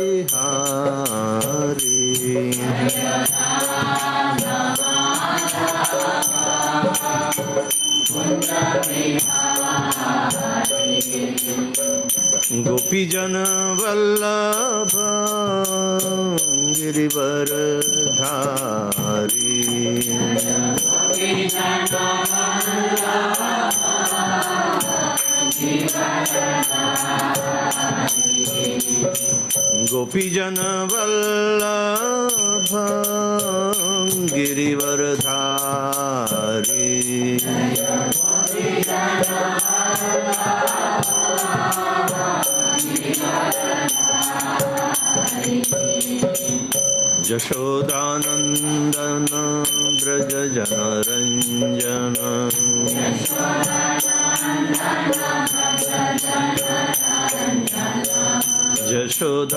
बिहारी गोपीजन वल्लभ गिरिवरधारी गोपीजन वल्लभ गिरिवरधारी यशोदानंदन ब्रज जनरंजन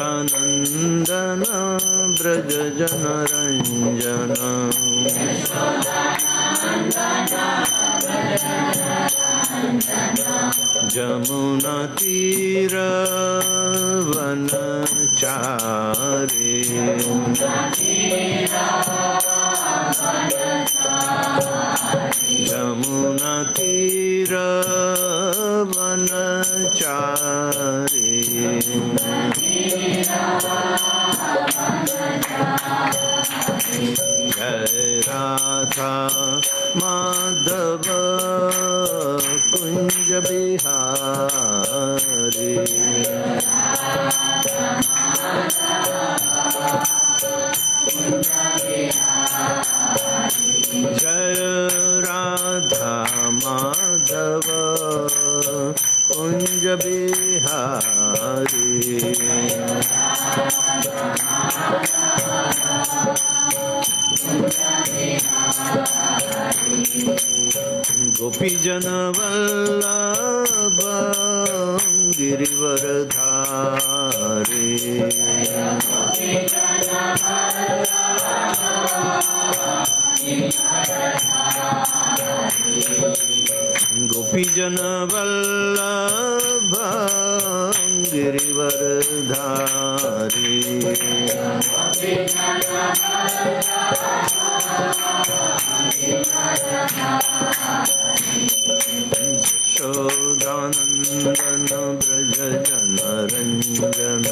यशोदानंदन ब्रज जनरंजन जमुना तीर वनचारी जमुना तीर वनचारी जय राधा माधव कुंज बिहारी जय राधा माधव कुंज बिहारी गोपीजन वल्लभ गिरिवरधारी गोपीजन वल्लभ गिरिवरधारी यशोदानंदन ब्रज जनरंजन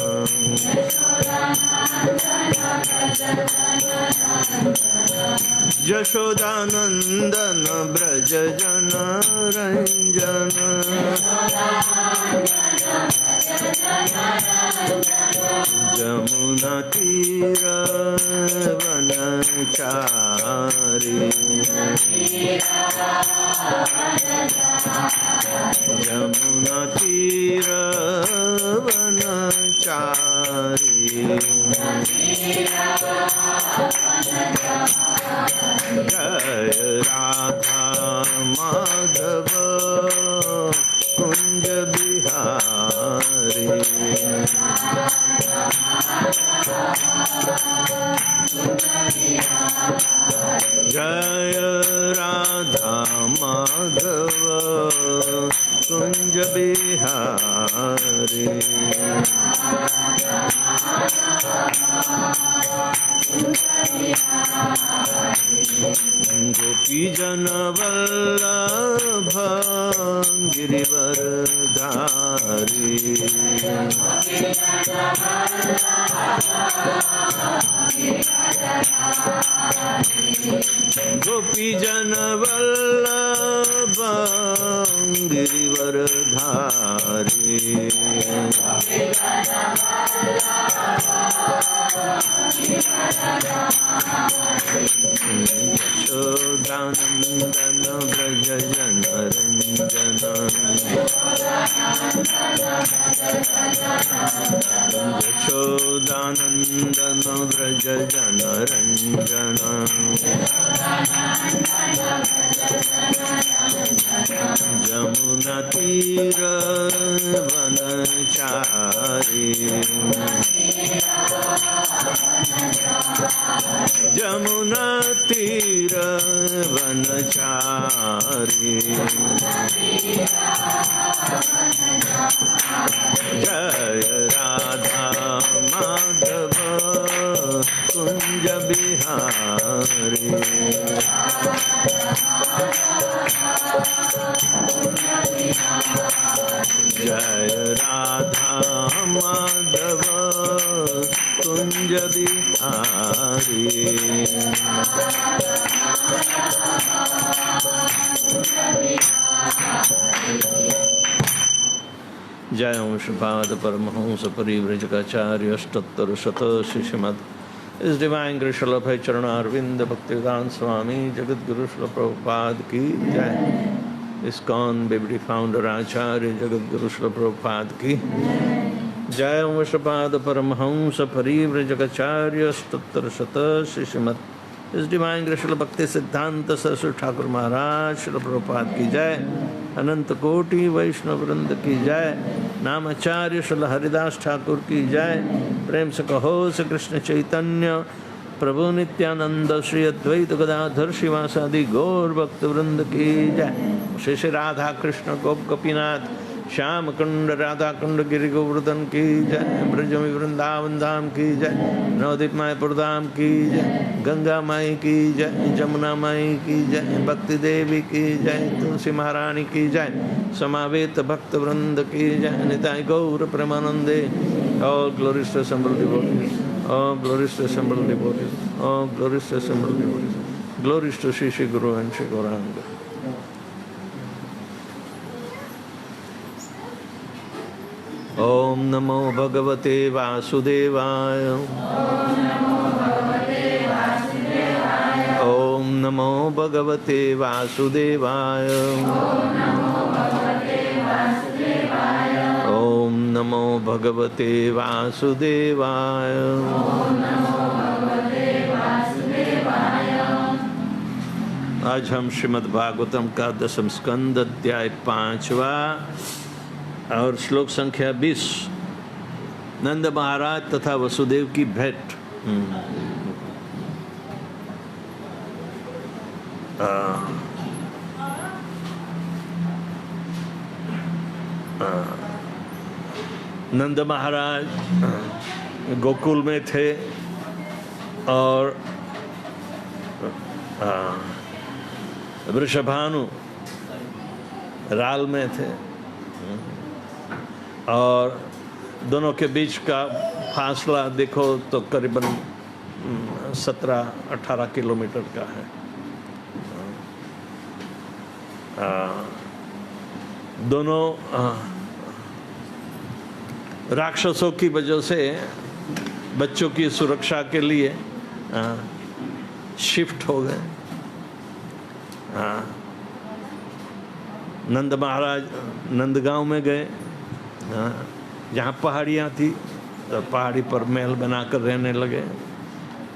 यशोदानंदन ब्रज जनरंजन जमुना तीर वनचारी जमुना तीर वनचारी जय राधा माधव कुंज बिहारी जय राधा माधव कुंज बिहारी गोपीजन वल्लभ गिरिवरधारी गोपीजन वल्लभ गिरिवरधारी यशोदानंदन ब्रज जनरंजन यशोदानंदन ब्रज जनरंजन जमुना तीर वनचारी जमुना तीर वनचारी जय राधा माधव बिहारी। जय राधा माधव कुंज बिहारी। जय ओम श्रीपाद परमहंस परिव्रजकाचार्य अष्टोत्तर शत शिष्यमद इस डिवाइन कृष्ण भय चरणारविंद भक्तिवेदांत स्वामी जगत गुरु श्री प्रभुपाद की जय। इस्कॉन बेबडी फाउंडर आचार्य जगत गुरु श्री प्रभुपाद की जय। ओम श्रीपाद परमहंस परिव्रजकाचार्य अष्टोत्तर शत शिष्यमद इस डिवाइन कृष्ण भक्ति सिद्धांत सरस्वती ठाकुर महाराज श्री प्रभुपाद की जय। अनंत कोटि वैष्णव वृंद की जय। नामाचार्य श्री हरिदास ठाकुर की जय। प्रेम से कहो श्री कृष्ण चैतन्य प्रभु नित्यानंद श्री अद्वैत गदाधर शिवासादि गौर भक्त वृंद की जय। श्री श्री राधा कृष्ण गोप गोपीनाथ श्याम कुंड राधा कुंड गिरि गोवर्धन की जय। ब्रजमी वृंदावन धाम की जय। नवदीप मायपुर धाम की जय। गंगा माई की जय। जमुना माई की जय। भक्ति देवी की जय। तुलसी महारानी की जय। समावेत भक्त वृंद की जय। निताई गौर प्रेमानंदे। All glories to assembled devotees. All glories to assembled devotees. All glories to assembled devotees. Glories to Shri Shri Guru and Shri Gauranga. Om Namo Bhagavate Vasudevaya. Om Namo Bhagavate Vasudevaya. Om Namo Bhagavate Vasudevaya. आज हम श्रीमद् भागवतम का दशम स्कंद अध्याय 5वां और श्लोक संख्या 20 नंद महाराज तथा वसुदेव की भेंट। नंद महाराज गोकुल में थे और वृषभानु राल में थे और दोनों के बीच का फासला देखो तो करीबन 17-18 किलोमीटर का है। दोनों राक्षसों की वजह से बच्चों की सुरक्षा के लिए शिफ्ट हो गए। नंद महाराज नंदगांव में गए जहाँ पहाड़ियाँ थी तो पहाड़ी पर महल बनाकर रहने लगे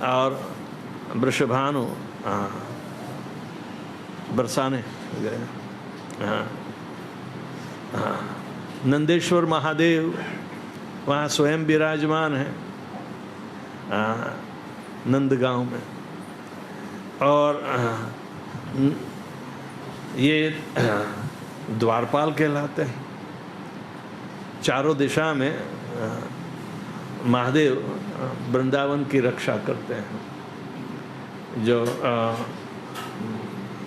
और वृषभानु बरसाने गए। नंदेश्वर महादेव वहाँ स्वयं विराजमान है नंदगांव में और ये द्वारपाल कहलाते हैं। चारों दिशा में महादेव वृंदावन की रक्षा करते हैं। जो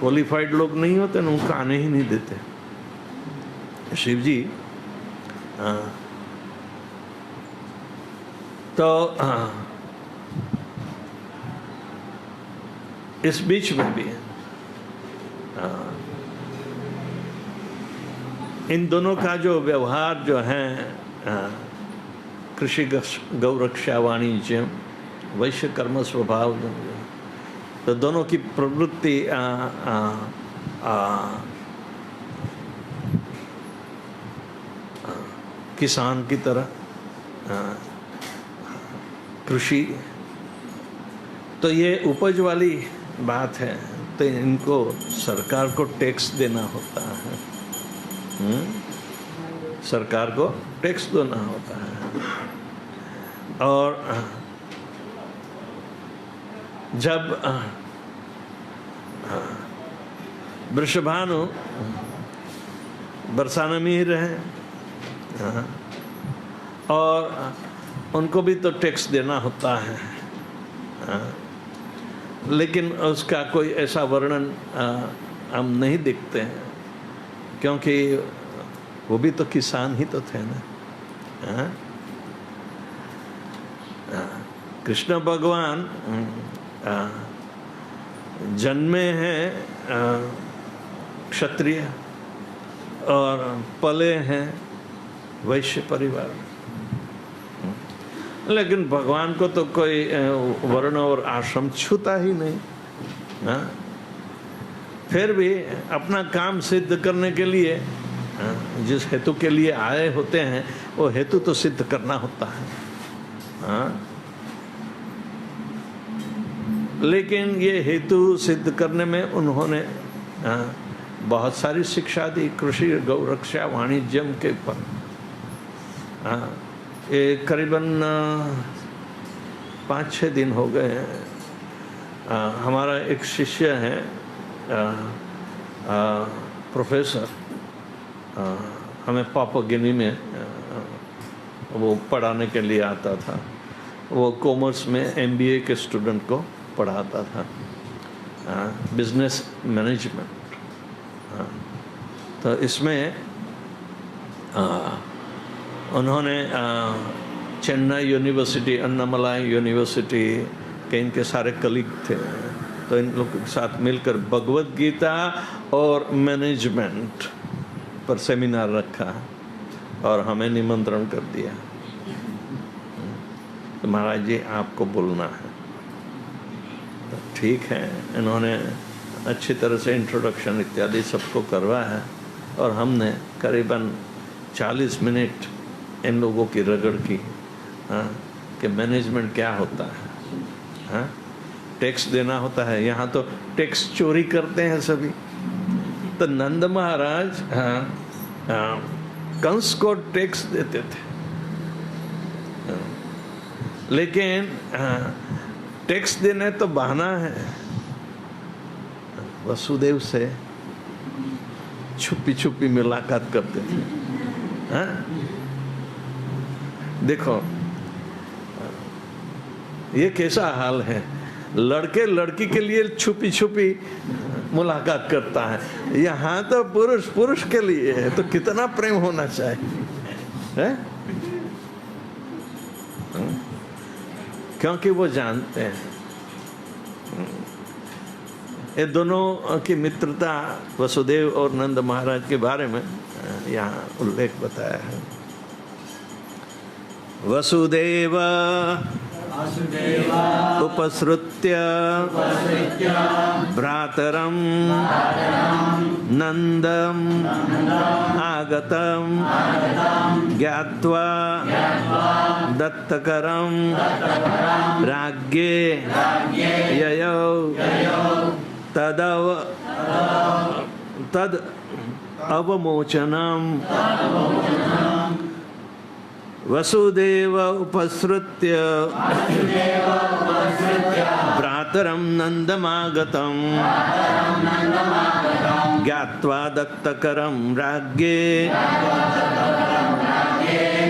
क्वालिफाइड लोग नहीं होते ना उनको आने ही नहीं देते शिव जी। तो इस बीच में भी इन दोनों का जो व्यवहार जो है कृषि गौरक्षा वाणिज्य वैश्य कर्म स्वभाव तो दोनों की प्रवृत्ति किसान की तरह कृषि तो ये उपज वाली बात है तो इनको सरकार को टैक्स देना होता है। सरकार को टैक्स देना होता है और जब वृषभानु बरसाना में ही रहे और उनको भी तो टैक्स देना होता है लेकिन उसका कोई ऐसा वर्णन हम नहीं देखते हैं, क्योंकि वो भी तो किसान ही तो थे ना। कृष्ण भगवान जन्मे हैं क्षत्रिय और पले हैं वैश्य परिवार, लेकिन भगवान को तो कोई वर्ण और आश्रम छूता ही नहीं। फिर भी अपना काम सिद्ध करने के लिए जिस हेतु के लिए आए होते हैं वो हेतु तो सिद्ध करना होता है। लेकिन ये हेतु सिद्ध करने में उन्होंने बहुत सारी शिक्षा दी, कृषि, गौरक्षा, वाणिज्यम के ऊपर। ये करीबन 5-6 दिन हो गए हैं। हमारा एक शिष्य है प्रोफेसर, हमें पापुआ गिनी में वो पढ़ाने के लिए आता था। वो कॉमर्स में MBA के स्टूडेंट को पढ़ाता था, बिजनेस मैनेजमेंट। तो इसमें उन्होंने चेन्नई यूनिवर्सिटी, अन्नामलाई यूनिवर्सिटी के इनके सारे कलीग थे, तो इन लोग के साथ मिलकर भगवत गीता और मैनेजमेंट पर सेमिनार रखा और हमें निमंत्रण कर दिया। तो महाराज जी आपको बोलना है। तो ठीक है, इन्होंने अच्छी तरह से इंट्रोडक्शन इत्यादि सबको करवाया और हमने करीबन 40 मिनट इन लोगों की रगड़ की कि मैनेजमेंट क्या होता है। टैक्स देना होता है, यहाँ तो टैक्स चोरी करते हैं सभी। तो नंद महाराज कंस को टैक्स देते थे, लेकिन टैक्स देने तो बहाना है। वसुदेव से छुपी छुपी मुलाकात करते थे। देखो ये कैसा हाल है, लड़के लड़की के लिए छुपी छुपी मुलाकात करता है, यहाँ तो पुरुष पुरुष के लिए है। तो कितना प्रेम होना चाहिए है? क्योंकि वो जानते हैं ये दोनों की मित्रता वसुदेव और नंद महाराज के बारे में यहाँ उल्लेख बताया है। वसुदेव उपसृत्य भ्रातरं नंदम आगतम ज्ञात्वा दत्तकरं राज्ञे ययौ तद अवमोचनम्। वसुदेव उपसृत्य भ्रातरं नंदमागतं ज्ञात्वा दत्तकरं राज्ञे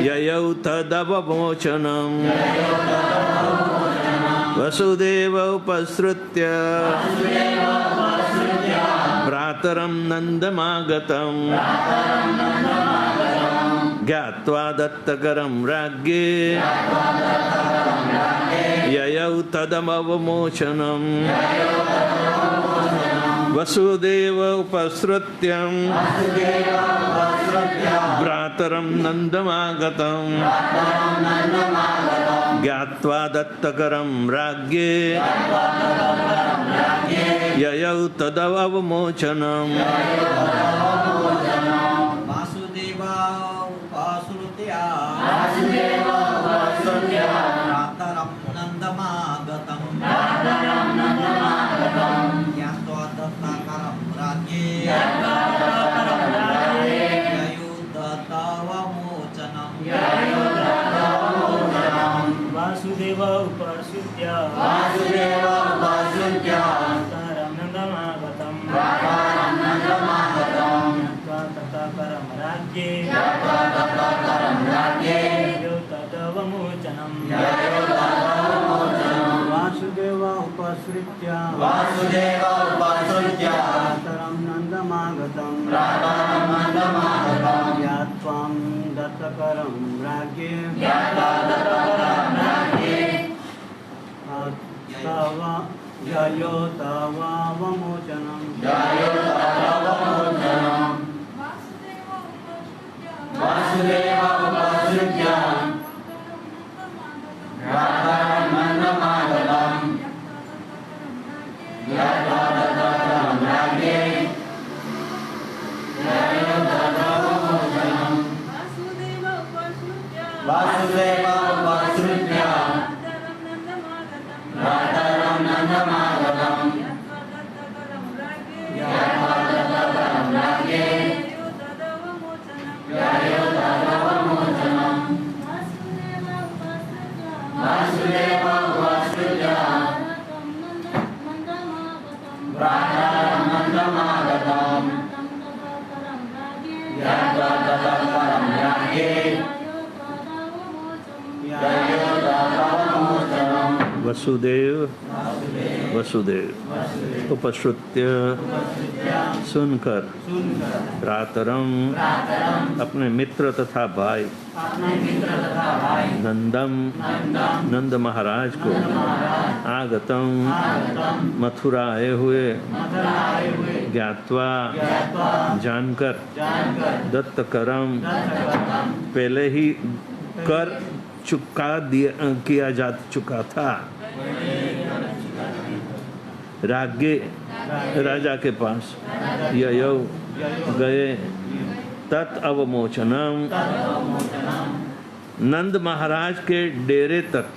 ययौ तदवमोचनम्। वसुदेव उपसृत्य भ्रातरं नंदमागतं ज्ञात्वा दत्तकरं राज्ञे ययौ तदमवमोचनम्। वसुदेव उपसृत्यं भ्रातरं नंदमागतं ज्ञात्वा दत्तकरं राज्ञे ययौ तदवमोचनम्। वासुदेव उपसृत्य भ्रातरं नन्दमागतं ज्ञात्वा तत्करं राज्ञे ययौ तदवमोचनम्। वासुदेव उपसृत्य वासुदेव उपसृज्य भ्रातरं नन्दमागतं ज्ञात्वां दत्तकरं राज्ञे तव जयो तवावमोचनं वासुदेव उपसृज्य भ्रातरं नन्दमागतं ज्ञात्वा दत्तकरं राज्ञे वासुदेव उपसृज्य भ्रातरं नन्दमागतं ज्ञात्वा दत्तकरं राज्ञे जयो तदवमोचनं वासुदेव उपसृज्य भ्रातरं नन्दमागतं ज्ञात्वा दत्तकरं राज्ञे जयो तदवमोचनं वसुदेव वसुदेव उपश्रुत्य सुनकर भ्रातरम अपने मित्र तथा भाई नंदम नंद महाराज को आगतम मथुरा आए हुए ज्ञात्वा जानकर दत्तकरम पहले ही कर चुका दिया किया जा चुका था राज्ञे राजा के पास ययौ गए तत् अवमोचनम नंद महाराज के डेरे तक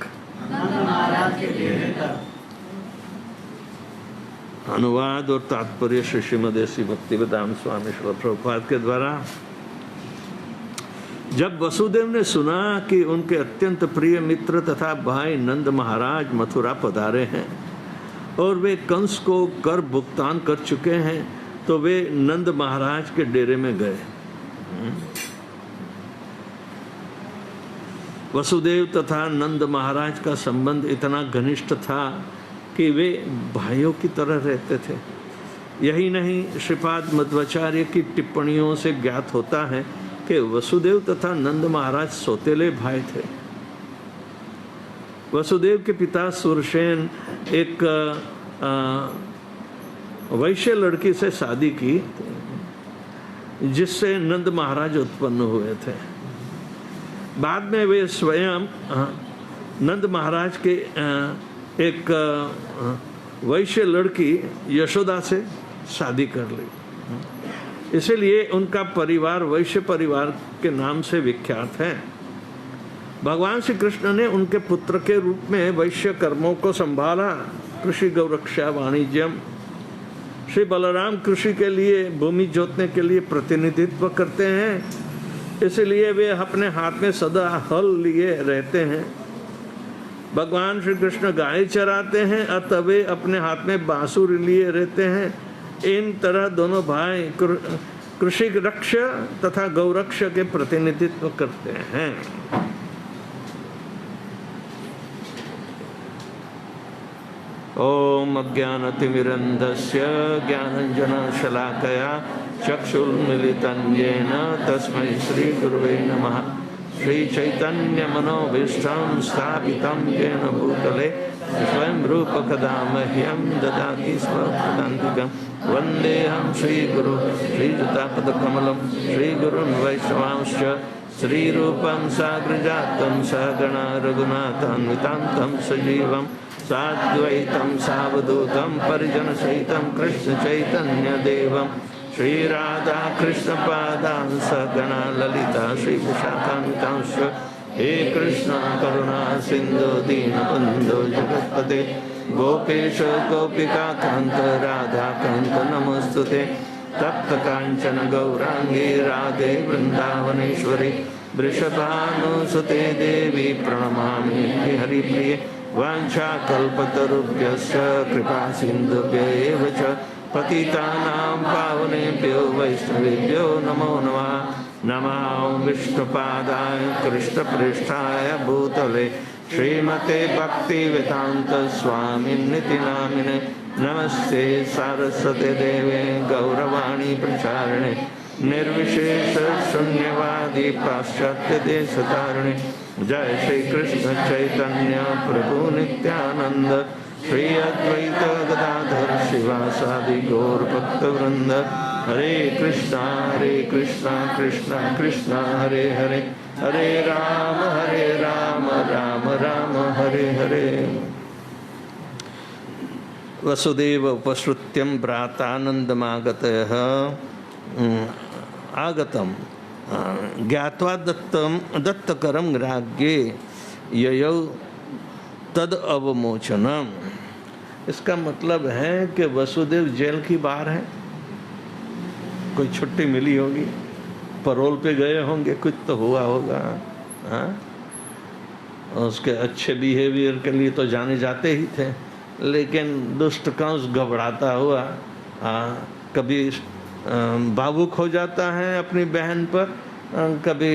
अनुवाद और तात्पर्य श्री श्रीमदेसी भक्तिवेदांत स्वामी श्रील प्रभुपाद के द्वारा। जब वसुदेव ने सुना कि उनके अत्यंत प्रिय मित्र तथा भाई नंद महाराज मथुरा पधारे हैं और वे कंस को कर भुगतान कर चुके हैं, तो वे नंद महाराज के डेरे में गए। वसुदेव तथा नंद महाराज का संबंध इतना घनिष्ठ था कि वे भाइयों की तरह रहते थे। यही नहीं, श्रीपाद मध्वाचार्य की टिप्पणियों से ज्ञात होता है कि वसुदेव तथा नंद महाराज सौतेले भाई थे। वसुदेव के पिता सुरसेन एक वैश्य लड़की से शादी की जिससे नंद महाराज उत्पन्न हुए थे। बाद में वे स्वयं नंद महाराज के एक वैश्य लड़की यशोदा से शादी कर ली। इसलिए उनका परिवार वैश्य परिवार के नाम से विख्यात है। भगवान श्री कृष्ण ने उनके पुत्र के रूप में वैश्य कर्मों को संभाला, कृषि गौरक्षा वाणिज्यम। श्री बलराम कृषि के लिए, भूमि जोतने के लिए प्रतिनिधित्व करते हैं, इसलिए वे अपने हाथ में सदा हल लिए रहते हैं। भगवान श्री कृष्ण गाय चराते हैं, अतः वे अपने हाथ में बांसुरी लिए रहते हैं। इन तरह दोनों भाई कृषि रक्ष तथा गौरक्ष के प्रतिनिधित्व करते हैं। ओम अज्ञानतिमिरन्धस्य ज्ञानाञ्जनशलाकया चक्षुर्मिलितं येन तस्मै श्रीगुरुवे नमः। श्रीचैतन्यमनोभीष्टं स्थापितं येन भूतले स्वयं रूपकदा मह्यं ददाति स्वपदान्तिकं। वन्देऽहं श्रीगुरु श्रीयुतापदकमलं श्रीगुरुन् वैष्णवांश्च श्रीरूपं साग्रजातं सहगणा रघुनाथान्वितान्तं सजीवं साद्वैतं सावधूतं परिजनसहितं कृष्णचैतन्यदेवं श्रीराधाकृष्णपादान् सहगणा ललिता श्रीविशाखान्वितांश्च। हे कृष्ण करुणा सिन्धु दीनबन्धो जगत्पते गोपेश गोपिकान्त राधाकान्त नमोस्तुते। तप्त कांचन गौरांगी राधे वृंदावनेश्वरी वृषभानुसुते देवी प्रणमामि हरिप्रिये। वाञ्छाकल्पतरुभ्यश्च कृपा सिन्धुभ्यैव च पतितानां पावनेभ्यो वैष्णवेभ्यो नमो नमः। नमो विष्णुपादाय कृष्णपृष्ठाय भूतले श्रीमते भक्तिवेदांत स्वामिनिति नामिने नमस्ते सारस्वते देवे गौरवाणी प्रचारिणे निर्विशेष शून्यवादी पाश्चात्य देश तारिणे। जय श्री कृष्ण चैतन्य प्रभु नित्यानंद श्री अद्वैत गदाधर शिवासादि गौर भक्त वृंद। हरे कृष्णा कृष्णा कृष्णा हरे हरे, हरे राम राम राम हरे हरे। वसुदेव उपश्रुत्यं भ्रातानन्दमागतः आगतम ज्ञात्वा दत्तकरं राज्ञे ययौ तद अवमोचनम। इसका मतलब है कि वसुदेव जेल की बाहर है, कोई छुट्टी मिली होगी, परोल पे गए होंगे, कुछ तो हुआ होगा। हाँ, उसके अच्छे बिहेवियर के लिए तो जाने जाते ही थे, लेकिन दुष्ट कंस घबराता हुआ कभी भावुक हो जाता है अपनी बहन पर, कभी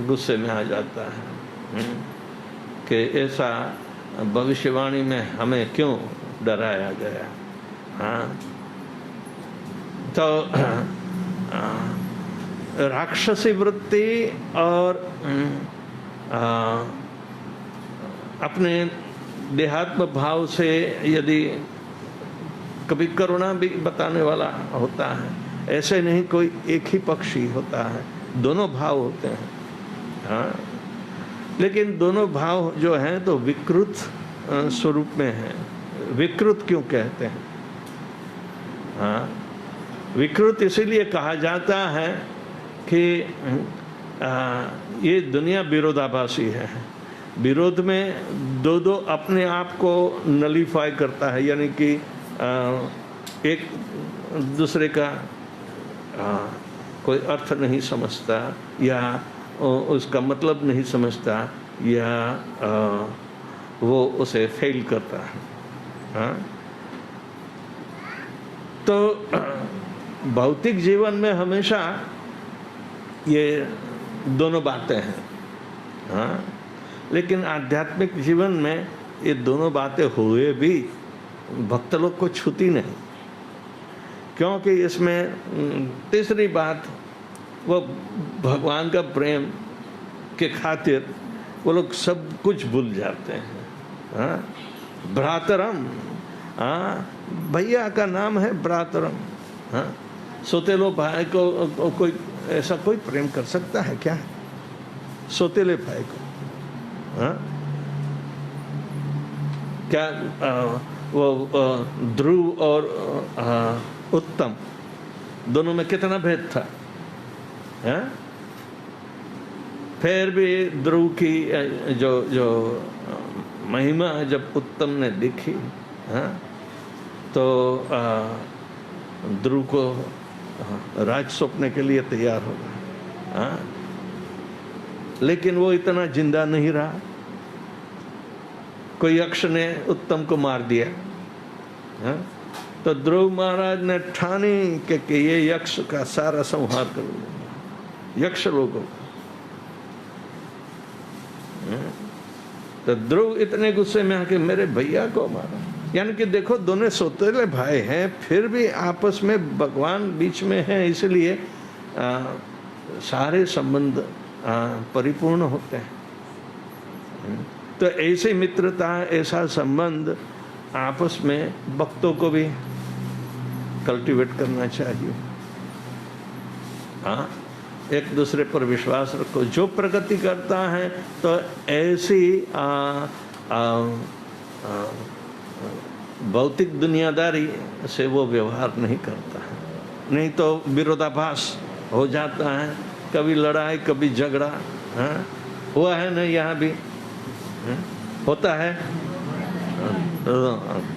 गुस्से में आ जाता है कि ऐसा भविष्यवाणी में हमें क्यों डराया गया। हाँ, तो राक्षसी वृत्ति और अपने देहात्म भाव से यदि कभी करुणा भी बताने वाला होता है, ऐसे नहीं कोई एक ही पक्षी होता है, दोनों भाव होते हैं। हाँ, लेकिन दोनों भाव जो हैं तो विकृत स्वरूप में हैं। विकृत क्यों कहते हैं? हाँ, विकृत इसीलिए कहा जाता है कि ये दुनिया विरोधाभासी है। विरोध में दो अपने आप को नलीफाई करता है, यानी कि एक दूसरे का कोई अर्थ नहीं समझता या उसका मतलब नहीं समझता, या वो उसे फेल करता है। हाँ? तो भौतिक जीवन में हमेशा ये दोनों बातें हैं। हाँ? लेकिन आध्यात्मिक जीवन में ये दोनों बातें हुए भी भक्त लोग को छूती नहीं, क्योंकि इसमें तीसरी बात, वो भगवान का प्रेम के खातिर वो लोग सब कुछ भूल जाते हैं। हाँ, भ्रातरम, हाँ, भैया का नाम है भ्रातरम। हाँ, सोतेलो भाई को कोई ऐसा कोई प्रेम कर सकता है क्या? सोतेले भाई को, हाँ, क्या वो ध्रुव और उत्तम दोनों में कितना भेद था? हाँ? फिर भी ध्रुव की जो महिमा जब उत्तम ने देखी, हाँ, तो ध्रुव को राज सौंपने के लिए तैयार हो गया। हाँ? लेकिन वो इतना जिंदा नहीं रहा, कोई यक्ष ने उत्तम को मार दिया। हाँ? तो ध्रुव महाराज ने ठानी कि ये यक्ष का सारा संहार करूंगा, यक्ष लोगों को। तो ध्रुव इतने गुस्से में आके मेरे भैया को मारा, यानी कि देखो दोनों सौतेले भाई हैं, फिर भी आपस में भगवान बीच में है, इसलिए सारे संबंध परिपूर्ण होते हैं। तो ऐसी मित्रता, ऐसा संबंध आपस में भक्तों को भी कल्टीवेट करना चाहिए। हाँ, एक दूसरे पर विश्वास रखो। जो प्रगति करता है तो ऐसी भौतिक दुनियादारी से वो व्यवहार नहीं करता है, नहीं तो विरोधाभास हो जाता है, कभी लड़ाई कभी झगड़ा। हाँ, हुआ है ना, यहाँ भी होता है।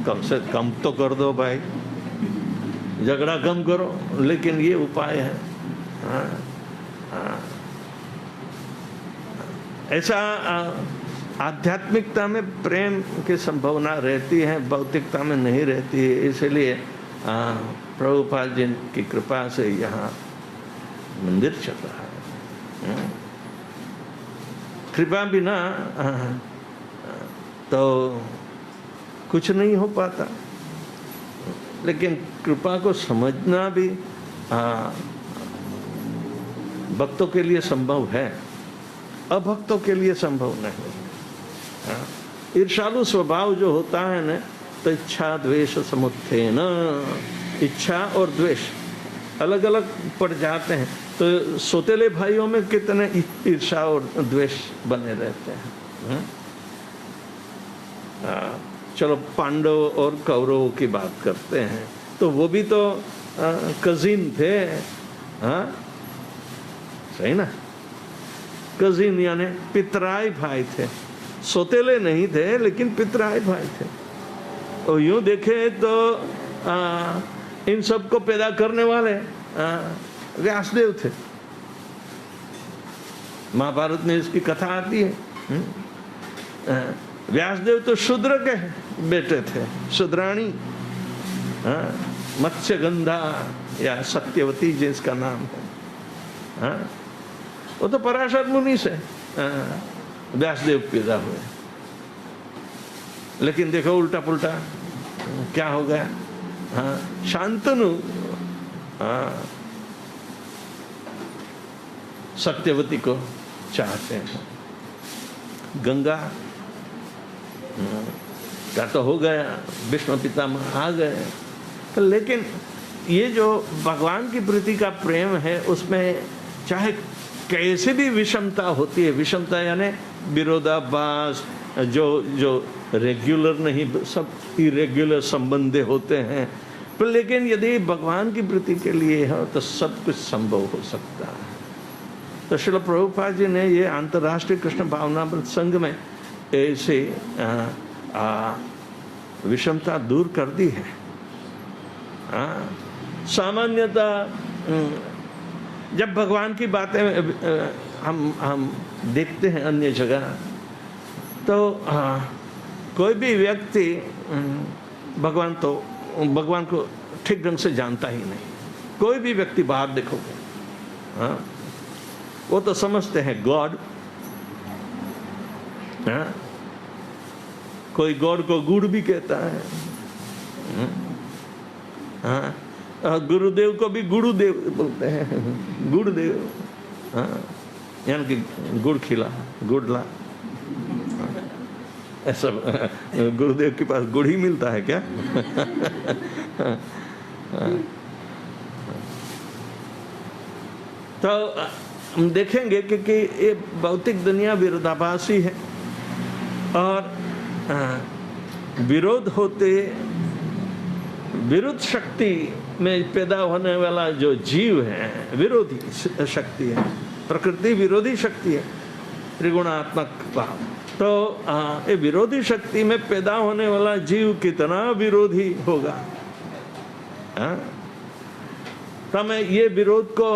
कम से कम तो कर दो भाई, झगड़ा कम करो, लेकिन ये उपाय है। हाँ, हाँ। ऐसा आध्यात्मिकता में प्रेम की संभावना रहती है, भौतिकता में नहीं रहती है। इसलिए प्रभुपाद जी की कृपा से यहाँ मंदिर चल रहा है। कृपा बिना तो कुछ नहीं हो पाता। लेकिन कृपा को समझना भी भक्तों के लिए संभव है, अभक्तों के लिए संभव नहीं। ईर्षालु स्वभाव जो होता है ना, तो इच्छा द्वेष समुत्थेन, इच्छा और द्वेष अलग अलग पड़ जाते हैं। तो सौतेले भाइयों में कितने ईर्षा और द्वेष बने रहते हैं। चलो पांडव और कौरवों की बात करते हैं, तो वो भी तो कजिन थे। सही ना, कजिन यानी पितराई भाई थे, सौतेले नहीं थे लेकिन पितराई भाई थे। और यूं देखे तो इन सबको पैदा करने वाले व्यासदेव थे। महाभारत में इसकी कथा आती है। व्यासदेव तो शूद्र के बेटे थे, शूद्राणी, मत्स्यगंधा या सत्यवती जिसका नाम है। वो तो पराशर मुनि से व्यासदेव पैदा हुए। लेकिन देखो उल्टा पुल्टा क्या हो गया। शांतनु सत्यवती को चाहते हैं। गंगा का तो हो गया, भीष्म पितामह आ गए। तो लेकिन ये जो भगवान की प्रति का प्रेम है, उसमें चाहे कैसे भी विषमता होती है, विषमता यानी विरोधाभास, जो रेगुलर नहीं, सब इरेगुलर संबंध होते हैं, पर लेकिन यदि भगवान की प्रति के लिए हो तो सब कुछ संभव हो सकता है। तो श्रील प्रभुपाद जी ने ये अंतर्राष्ट्रीय कृष्ण भावनामृत संघ में ऐसे विषमता दूर कर दी है। सामान्यता जब भगवान की बातें हम देखते हैं अन्य जगह, तो कोई भी व्यक्ति भगवान को ठीक ढंग से जानता ही नहीं। कोई भी व्यक्ति बाहर देखोगे, वो तो समझते हैं गॉड। कोई गॉड को गुड़ भी कहता है। गुरुदेव को भी गुरुदेव बोलते हैं, गुरुदेव। यानी कि गुड़ खिला, गुड़ ला, ऐसा। गुरुदेव के पास गुड़ ही मिलता है क्या? तो हम देखेंगे कि ये भौतिक दुनिया विरोधाभासी है, और विरोध होते विरुद्ध शक्ति में पैदा होने वाला जो जीव है, विरोधी शक्ति है, प्रकृति विरोधी शक्ति है, त्रिगुणात्मक भाव। तो ये विरोधी शक्ति में पैदा होने वाला जीव कितना विरोधी होगा। तो हमें ये विरोध को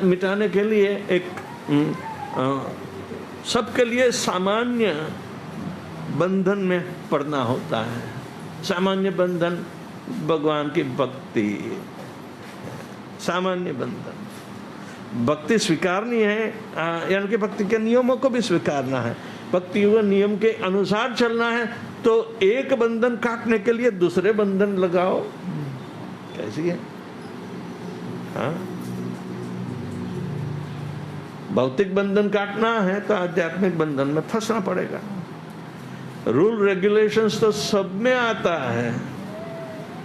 मिटाने के लिए एक सबके लिए सामान्य बंधन में पड़ना होता है। सामान्य बंधन भगवान की भक्ति, सामान्य बंधन। भक्ति स्वीकारनी है, यानी कि भक्ति के नियमों को भी स्वीकारना है। भक्ति व नियम के अनुसार चलना है। तो एक बंधन काटने के लिए दूसरे बंधन लगाओ, कैसी है? भौतिक बंधन काटना है तो आध्यात्मिक बंधन में फंसना पड़ेगा। रूल रेगुलेशंस तो सब में आता है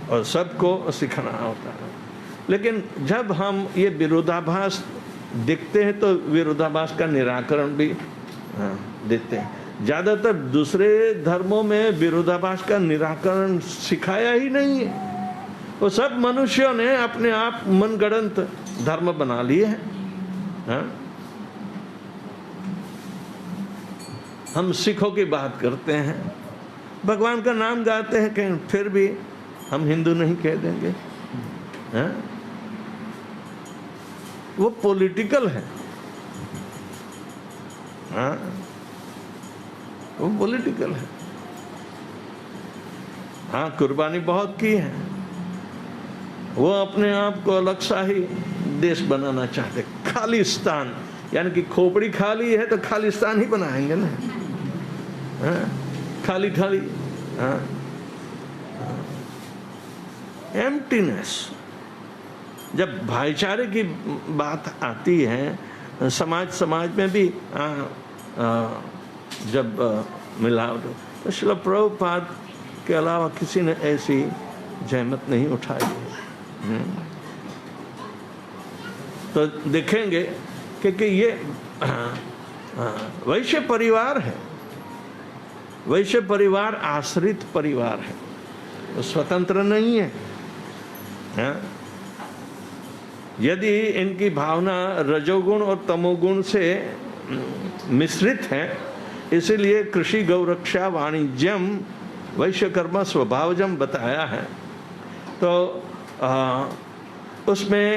और सबको सिखाना होता है। लेकिन जब हम ये विरोधाभास देखते हैं तो विरोधाभास का निराकरण भी देते हैं। ज्यादातर दूसरे धर्मों में विरोधाभास का निराकरण सिखाया ही नहीं है। वो सब मनुष्यों ने अपने आप मनगढ़ंत धर्म बना लिए हैं। हम सिखों की बात करते हैं, भगवान का नाम गाते हैं, कहीं फिर भी हम हिंदू नहीं कह देंगे। वो पॉलिटिकल है। वो पॉलिटिकल है। हाँ, कुर्बानी बहुत की है। वो अपने आप को अलग सा ही देश बनाना चाहते। खालिस्तान यानी कि खोपड़ी खाली है तो खालिस्तान ही बनाएंगे ना। खाली खाली। एम्प्टीनेस। जब भाईचारे की बात आती है, समाज में भी जब मिलावट, तो श्रील प्रभुपाद के अलावा किसी ने ऐसी जहमत नहीं उठाई है। तो देखेंगे कि ये वैश्य परिवार है, वैश्य परिवार आश्रित परिवार है, वो स्वतंत्र नहीं है। यदि इनकी भावना रजोगुण और तमोगुण से मिश्रित है, इसीलिए कृषि गौरक्षा वाणिज्यम वैश्य कर्म स्वभावजम बताया है। तो उसमें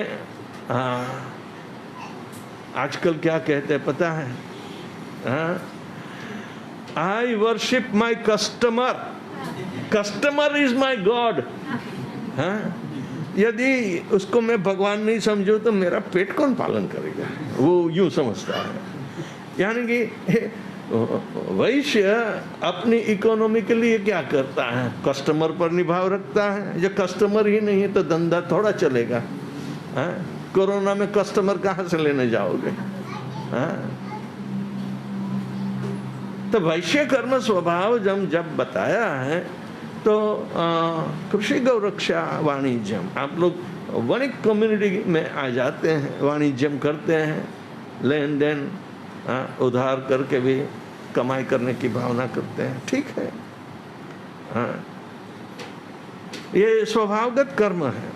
आजकल क्या कहते हैं पता है? आई worship my customer, customer is my God. यदि उसको मैं भगवान नहीं समझूं तो मेरा पेट कौन पालन करेगा? वो यूं समझता है। यानी कि वैश्य अपनी इकोनॉमी के लिए क्या करता है? कस्टमर पर निभाव रखता है। जो कस्टमर ही नहीं है तो धंधा थोड़ा चलेगा। कोरोना में कस्टमर कहाँ से लेने जाओगे? तो वैश्य कर्म स्वभाव जब बताया है तो कृषि गौरक्षा वाणिज्यम, आप लोग वणिक कम्युनिटी में आ जाते हैं, वाणिज्यम करते हैं, लेन देन उधार करके भी कमाई करने की भावना करते हैं, ठीक है। ये स्वभावगत कर्म है।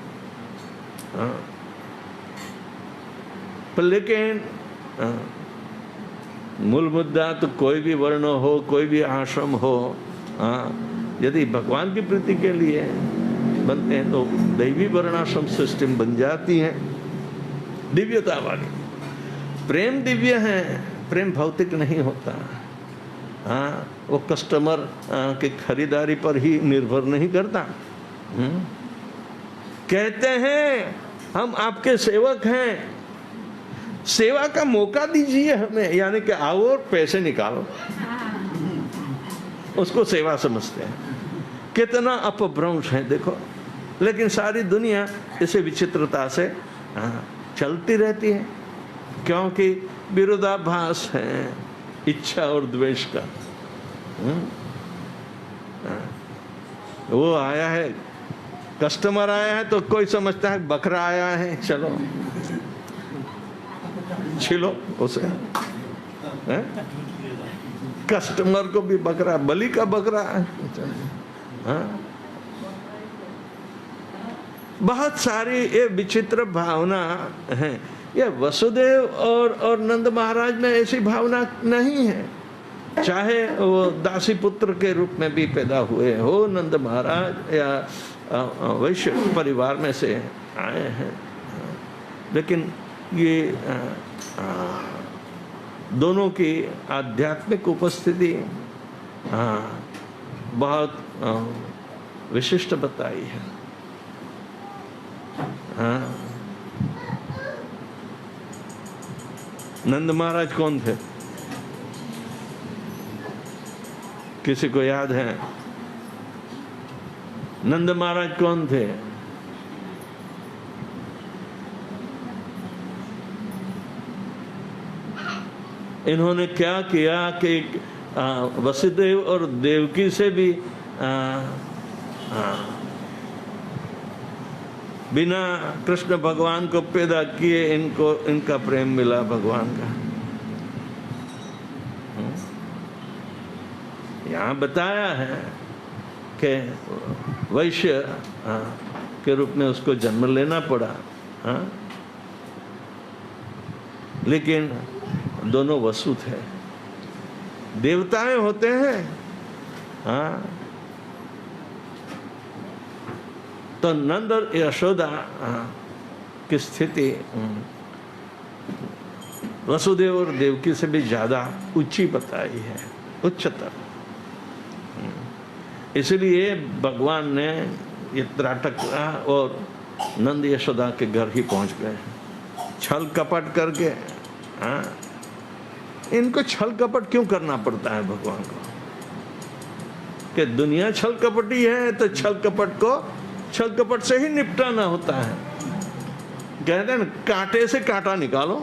पर लेकिन मूल मुद्दा तो कोई भी वर्ण हो, कोई भी आश्रम हो, यदि भगवान की प्रीति के लिए बनते हैं तो दैवी वर्णाश्रम सिस्टम बन जाती है, दिव्यता वाली। प्रेम दिव्य है, प्रेम भौतिक नहीं होता। वो कस्टमर के खरीदारी पर ही निर्भर नहीं करता। कहते हैं हम आपके सेवक हैं, सेवा का मौका दीजिए हमें, यानी कि आओ और पैसे निकालो, उसको सेवा समझते हैं। कितना अपभ्रंश है देखो। लेकिन सारी दुनिया इसे विचित्रता से चलती रहती है, क्योंकि विरोधाभास है इच्छा और द्वेष का। वो आया है, कस्टमर आया है तो कोई समझता है बकरा आया है, चलो छिलो उसे। कस्टमर को भी बकरा, बलि का बकरा है। बहुत सारी ये विचित्र भावना है। ये वसुदेव और नंद महाराज में ऐसी भावना नहीं है। चाहे वो दासी पुत्र के रूप में भी पैदा हुए हो नंद महाराज, या वैश्य परिवार में से आए हैं, लेकिन ये दोनों की आध्यात्मिक उपस्थिति बहुत विशिष्ट बताई है। नंद महाराज कौन थे? किसी को याद है? नंद महाराज कौन थे? इन्होंने क्या किया कि वसुदेव और देवकी से भी बिना कृष्ण भगवान को पैदा किए इनको इनका प्रेम मिला भगवान का। यहाँ बताया है कि वैश्य के रूप में उसको जन्म लेना पड़ा, लेकिन दोनों वसु थे, देवताएं होते हैं। तो नंद और यशोदा की स्थिति वसुदेव और देवकी से भी ज्यादा ऊंची बताई है, उच्चतर। इसलिए भगवान ने ये त्राटक और नंद यशोदा के घर ही पहुंच गए, छल कपट करके। इनको छल कपट क्यों करना पड़ता है भगवान को? कि दुनिया छल कपटी है तो छल कपट को छल कपट से ही निपटाना होता है। कहते हैं ना, कांटे से कांटा निकालो।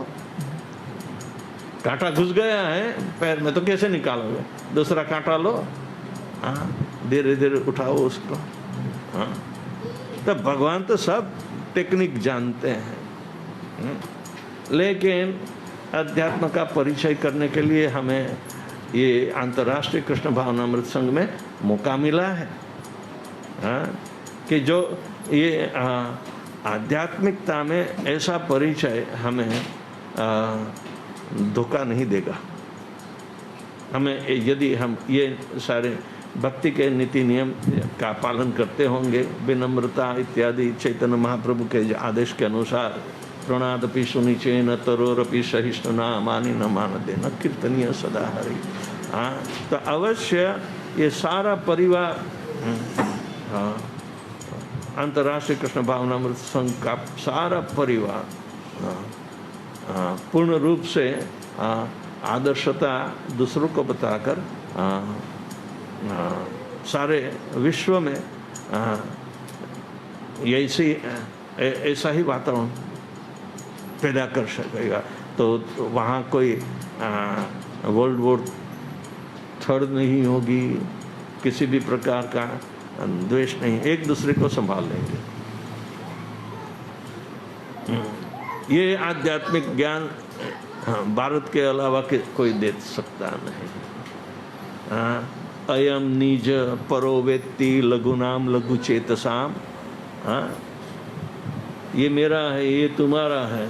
कांटा घुस गया है पैर में तो कैसे निकालोगे? दूसरा कांटा लो, हाँ, धीरे धीरे उठाओ उसको। हाँ, तो भगवान तो सब टेक्निक जानते हैं। लेकिन अध्यात्म का परिचय करने के लिए हमें ये अंतर्राष्ट्रीय कृष्ण भावनामृत संघ में मौका मिला है। हाँ, कि जो ये आध्यात्मिकता में ऐसा परिचय हमें धोखा नहीं देगा। हमें यदि हम ये सारे भक्ति के नीति नियम का पालन करते होंगे, विनम्रता इत्यादि चैतन्य महाप्रभु के आदेश के अनुसार, प्रणादपि सुनिचेन तरोरपि सहिष्णुना मानी न मानदे न कीर्तनीय सदा हरि। हाँ, तो अवश्य ये सारा परिवार अंतर्राष्ट्रीय कृष्ण भावनामृत संघ का सारा परिवार पूर्ण रूप से आदर्शता दूसरों को बताकर सारे विश्व में ऐसा ही वातावरण पैदा कर सकेगा। तो वहाँ कोई वर्ल्ड वॉर थर्ड नहीं होगी, किसी भी प्रकार का द्वेष नहीं, एक दूसरे को संभाल लेंगे। ये आध्यात्मिक ज्ञान भारत के अलावा कोई दे सकता नहीं। अयम निज परो वेत्ति लघुनाम लघु चेतसाम। हाँ, ये मेरा है, ये तुम्हारा है,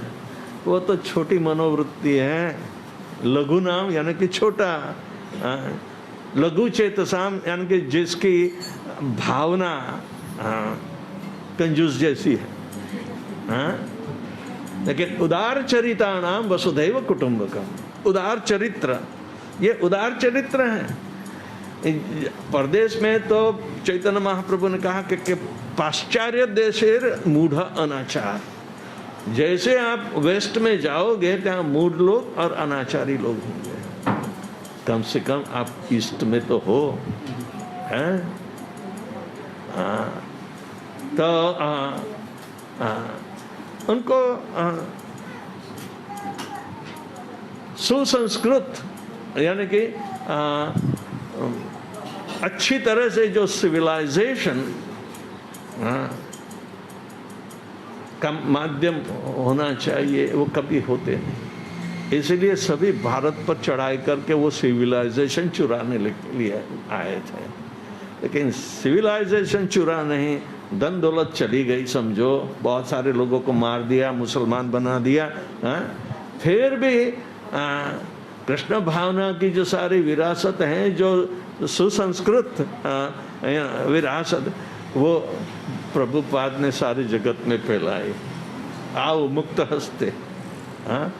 वो तो छोटी मनोवृत्ति है। लघु नाम यानी कि छोटा, लघु चेतसाम यानी कि जिसकी भावना कंजूस जैसी है। लेकिन उदार चरिता नाम वसुधैव कुटुंबकम। उदार चरित्र, ये उदार चरित्र है। परदेश में तो चैतन्य महाप्रभु ने कहा कि पाश्चात्य देशेर मूढ़ अनाचार। जैसे आप वेस्ट में जाओगे ત્યાં मूढ़ लोग और अनाचारी लोग होंगे। कम से कम आप ईस्ट में तो हो, हैं? तो उनको सुसंस्कृत यानी कि अच्छी तरह से जो सिविलाइजेशन का माध्यम होना चाहिए, वो कभी होते नहीं। इसलिए सभी भारत पर चढ़ाई करके वो सिविलाइजेशन चुराने के लिए आए थे। लेकिन सिविलाइजेशन चुरा नहीं, धन दौलत चली गई समझो, बहुत सारे लोगों को मार दिया, मुसलमान बना दिया। फिर भी कृष्ण भावना की जो सारी विरासत है, जो सुसंस्कृत विरासत, वो प्रभुपाद ने सारे जगत में फैलाई। आओ मुक्त हस्ते। हाँ,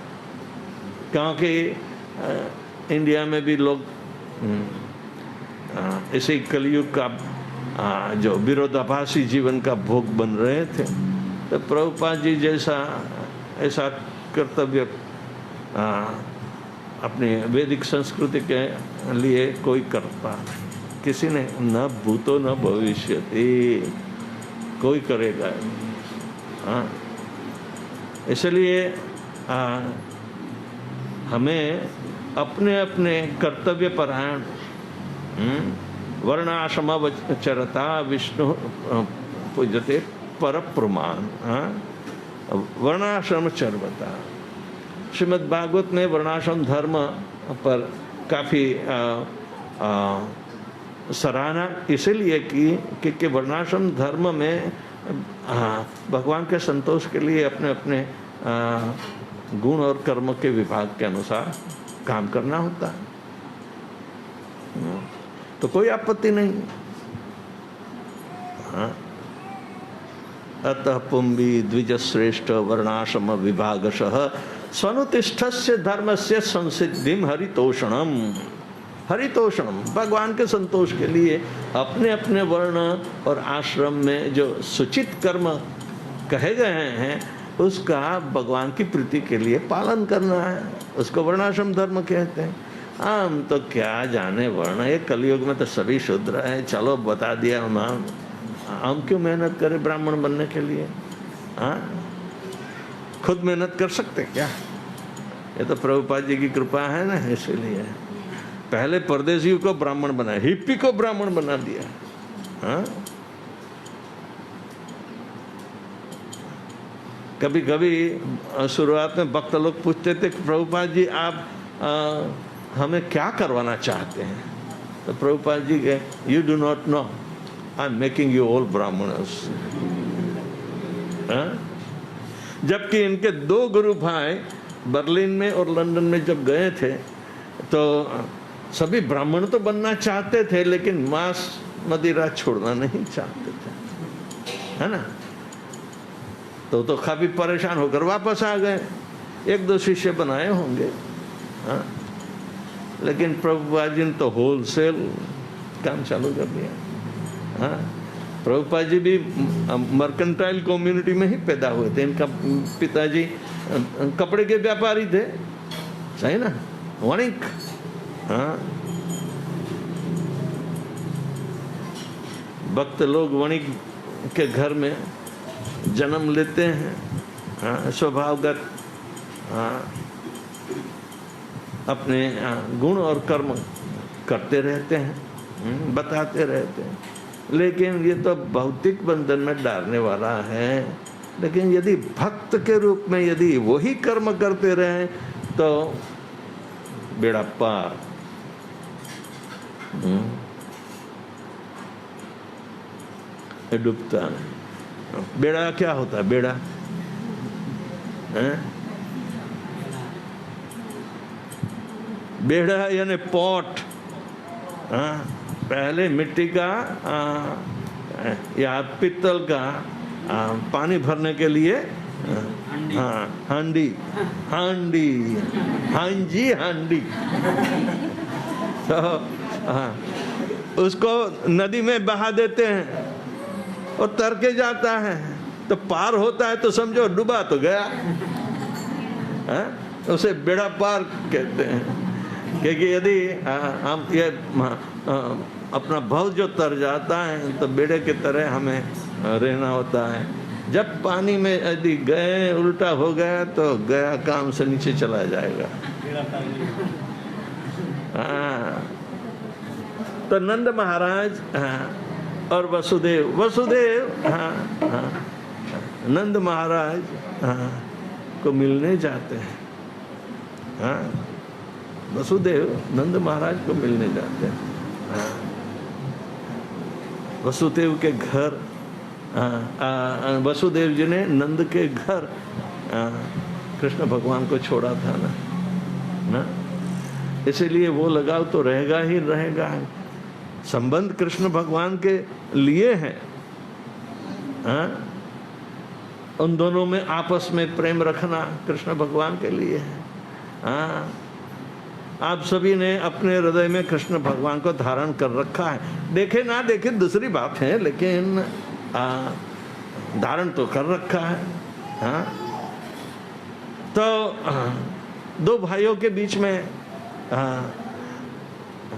क्योंकि इंडिया में भी लोग इसी कलयुग का जो विरोधाभासी जीवन का भोग बन रहे थे, तो प्रभुपाद जी जैसा ऐसा कर्तव्य अपने वैदिक संस्कृति के लिए कोई करता, किसी ने न भूतो न भविष्यति, कोई करेगा। हाँ, इसलिए हमें अपने अपने कर्तव्य परायण वर्णाश्रमचरता विष्णु पूजते पर प्रमाण। वर्णाश्रमचरता, श्रीमद् भागवत ने वर्णाश्रम धर्म पर काफ़ी सराहना इसलिए की कि वर्णाश्रम धर्म में भगवान के संतोष के लिए अपने अपने गुण और कर्म के विभाग के अनुसार काम करना होता है, तो कोई आपत्ति नहीं। हाँ, अतः पुंबी द्विजश्रेष्ठ वर्णाश्रम विभागशः स्वनुतिष्ठस्य धर्मस्य संसिद्धिम हरितोषणम। हरितोषणम, भगवान के संतोष के लिए अपने अपने वर्ण और आश्रम में जो सुचित कर्म कहे गए हैं, उसका भगवान की प्रीति के लिए पालन करना है, उसको वर्णाश्रम धर्म कहते हैं। हम तो क्या जाने वर्ण, ये कलयुग में तो सभी शूद्र है, चलो बता दिया उन्होंने। हम क्यों मेहनत करें ब्राह्मण बनने के लिए? हाँ, खुद मेहनत कर सकते क्या? ये तो प्रभुपाद जी की कृपा है ना, इसीलिए पहले परदेशियों को ब्राह्मण बनाया, हिप्पी को ब्राह्मण बना दिया। हाँ, कभी कभी शुरुआत में भक्त लोग पूछते थे कि प्रभुपाद जी आप हमें क्या करवाना चाहते हैं? तो प्रभुपाद जी के, you do not know, I am making you all Brahmanas. जबकि इनके 2 गुरु भाई बर्लिन में और लंदन में जब गए थे तो सभी ब्राह्मण तो बनना चाहते थे, लेकिन मांस मदिरा छोड़ना नहीं चाहते थे, है ना। तो काफी परेशान होकर वापस आ गए। 1-2 शिष्य बनाए होंगे। हाँ, लेकिन प्रभुपाद जी ने तो होलसेल काम चालू कर दिया। हाँ, प्रभुपाद जी भी मर्केंटाइल कम्युनिटी में ही पैदा हुए थे। इनका पिताजी कपड़े के व्यापारी थे, सही ना, वणिक। हाँ, भक्त लोग वणिक के घर में जन्म लेते हैं। हाँ, स्वभावगत अपने गुण और कर्म करते रहते हैं, बताते रहते हैं। लेकिन ये तो भौतिक बंधन में डालने वाला है। लेकिन यदि भक्त के रूप में यदि वही कर्म करते रहे तो बेड़ा पार। डूबता नहीं। बेड़ा क्या होता है? बेड़ा है? बेड़ा यानी पॉट। हाँ, पहले मिट्टी का या पित्तल का पानी भरने के लिए, हाँ, हांडी, हांडी, हांजी, हांडी। तो हाँ, उसको नदी में बहा देते हैं और तर के जाता है, तो पार होता है तो समझो डूबा तो गया। हाँ? उसे बेड़ा पार कहते हैं। क्योंकि यदि हम ये अपना भव जो तर जाता है तो बेड़े की तरह हमें रहना होता है। जब पानी में यदि गए, उल्टा हो गया तो गया काम से नीचे चला जाएगा। हाँ, तो नंद महाराज और वसुदेव नंद महाराज को मिलने जाते हैं। हाँ, वसुदेव नंद महाराज को मिलने जाते हैं। वसुदेव के घर, वसुदेव जी ने नंद के घर कृष्ण भगवान को छोड़ा था ना, इसीलिए वो लगाव तो रहेगा ही रहेगा। संबंध कृष्ण भगवान के लिए है। उन दोनों में आपस में प्रेम रखना कृष्ण भगवान के लिए है। हाँ, आप सभी ने अपने हृदय में कृष्ण भगवान को धारण कर रखा है। देखे ना देखे दूसरी बात है, लेकिन धारण तो कर रखा है। हाँ, तो 2 भाइयों के बीच में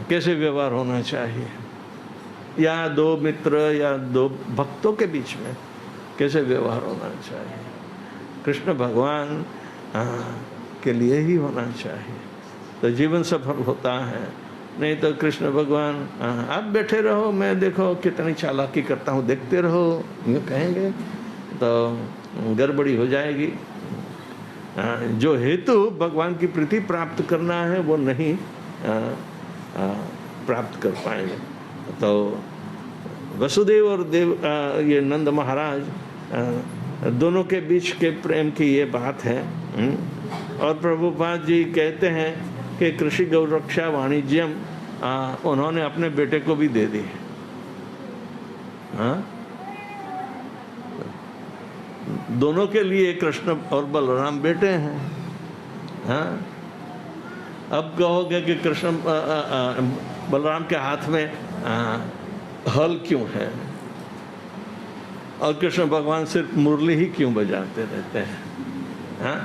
कैसे व्यवहार होना चाहिए, या 2 मित्र या 2 भक्तों के बीच में कैसे व्यवहार होना चाहिए, कृष्ण भगवान के लिए ही होना चाहिए, तो जीवन सफल होता है। नहीं तो कृष्ण भगवान आप बैठे रहो, मैं देखो कितनी चालाकी करता हूँ, देखते रहो, यूँ कहेंगे तो गड़बड़ी हो जाएगी। जो हेतु भगवान की प्रीति प्राप्त करना है वो नहीं प्राप्त कर पाएंगे। तो वसुदेव और ये नंद महाराज दोनों के बीच के प्रेम की ये बात है। और प्रभुपाद जी कहते हैं कि कृषि गौरक्षा वाणिज्यम उन्होंने अपने बेटे को भी दे दी। हाँ, दोनों के लिए कृष्ण और बलराम बेटे हैं। हाँ, अब कहोगे कि कृष्ण बलराम के हाथ में हल क्यों है और कृष्ण भगवान सिर्फ मुरली ही क्यों बजाते रहते हैं? हाँ,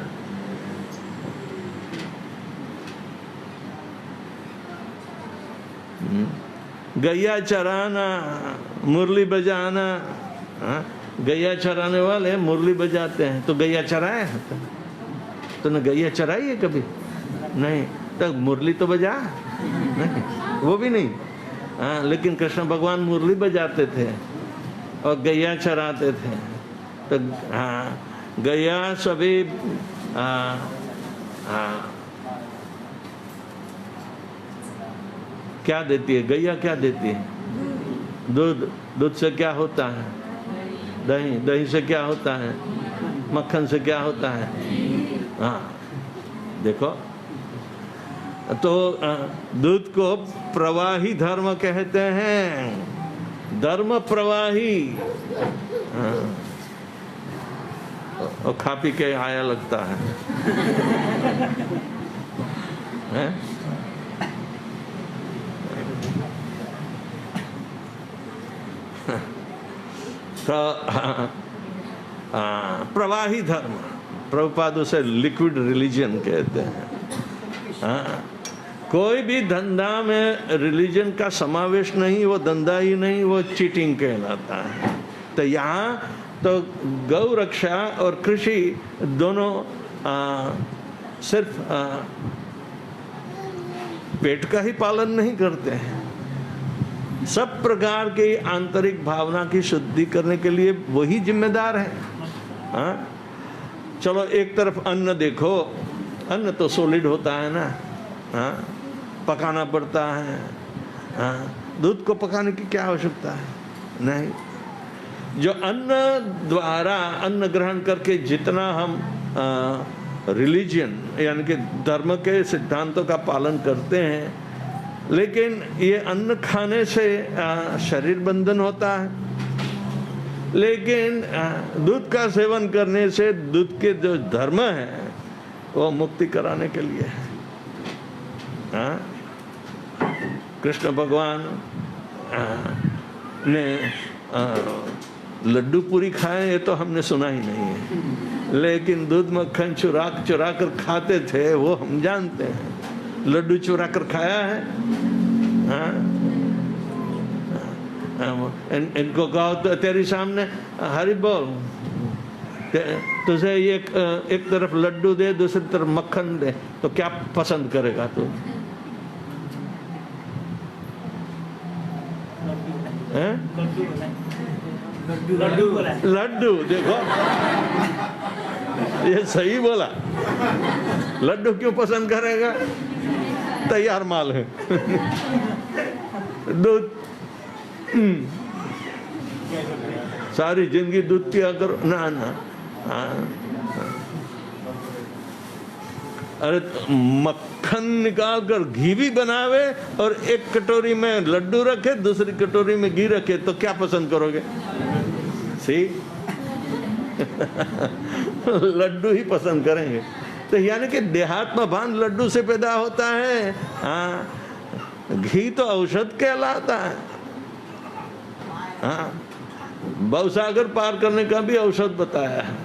गैया चराना, मुरली बजाना। गैया चराने वाले मुरली बजाते हैं, तो गैया चराया है? तूने गैया चराई है कभी? नहीं। तो मुरली तो बजा नहीं, वो भी नहीं। लेकिन कृष्ण भगवान मुरली बजाते थे और गैया चराते थे। तो गैया सभी क्या देती है? गैया क्या देती है? दूध। दूध से क्या होता है? दही। दही से क्या होता है? मक्खन से क्या होता है? देखो, तो दूध को प्रवाही धर्म कहते हैं, धर्म प्रवाही। और खा पी के आया लगता है, हैं? तो प्रवाही धर्म, प्रभुपाद उसे लिक्विड रिलीजन कहते हैं। कोई भी धंधा में रिलीजन का समावेश नहीं, वो धंधा ही नहीं, वो चीटिंग कहलाता है। तो यहाँ तो गौ रक्षा और कृषि दोनों सिर्फ पेट का ही पालन नहीं करते हैं, सब प्रकार की आंतरिक भावना की शुद्धि करने के लिए वही जिम्मेदार है। चलो एक तरफ अन्न देखो, अन्न तो सॉलिड होता है ना, पकाना पड़ता है। दूध को पकाने की क्या आवश्यकता है? नहीं। जो अन्न द्वारा, अन्न ग्रहण करके जितना हम रिलीजन यानी कि धर्म के सिद्धांतों का पालन करते हैं, लेकिन ये अन्न खाने से शरीर बंधन होता है, लेकिन दूध का सेवन करने से दूध के जो धर्म है वो मुक्ति कराने के लिए है। कृष्ण भगवान ने लड्डू पूरी खाए ये तो हमने सुना ही नहीं है, लेकिन दूध मक्खन चुरा कर खाते थे वो हम जानते हैं। लड्डू चुरा कर खाया है? इनको कहो तो तेरे सामने हरि बोल, तुझे एक तरफ लड्डू दे, दूसरी तरफ मक्खन दे, तो क्या पसंद करेगा तू? लड्डू। देखो ये सही बोला, लड्डू क्यों पसंद करेगा? तैयार माल है। दूध, सारी जिंदगी दूध पिया करो ना। अरे मक्खन निकाल कर घी भी बनावे और एक कटोरी में लड्डू रखे, दूसरी कटोरी में घी रखे, तो क्या पसंद करोगे? सी लड्डू ही पसंद करेंगे। तो यानी कि देहात्म भान लड्डू से पैदा होता है। घी तो औषध कहलाता है। भवसागर पार करने का भी औषध बताया है,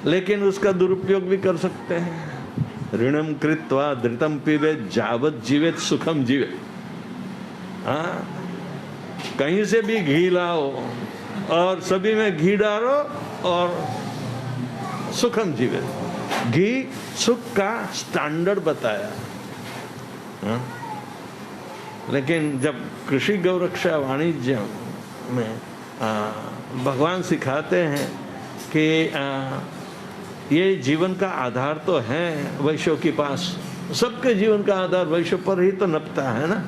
लेकिन उसका दुरुपयोग भी कर सकते हैं। ऋणम कृत्वा धृतम पीवे जावत जीवेत सुखम जीवे। कहीं से भी घी लाओ और सभी में घी डालो और सुखम जीवे। घी सुख का स्टैंडर्ड बताया। लेकिन जब कृषि गौरक्षा वाणिज्य में भगवान सिखाते हैं कि ये जीवन का आधार तो है वैश्यों के पास, सबके जीवन का आधार वैश्य पर ही तो नपता है ना।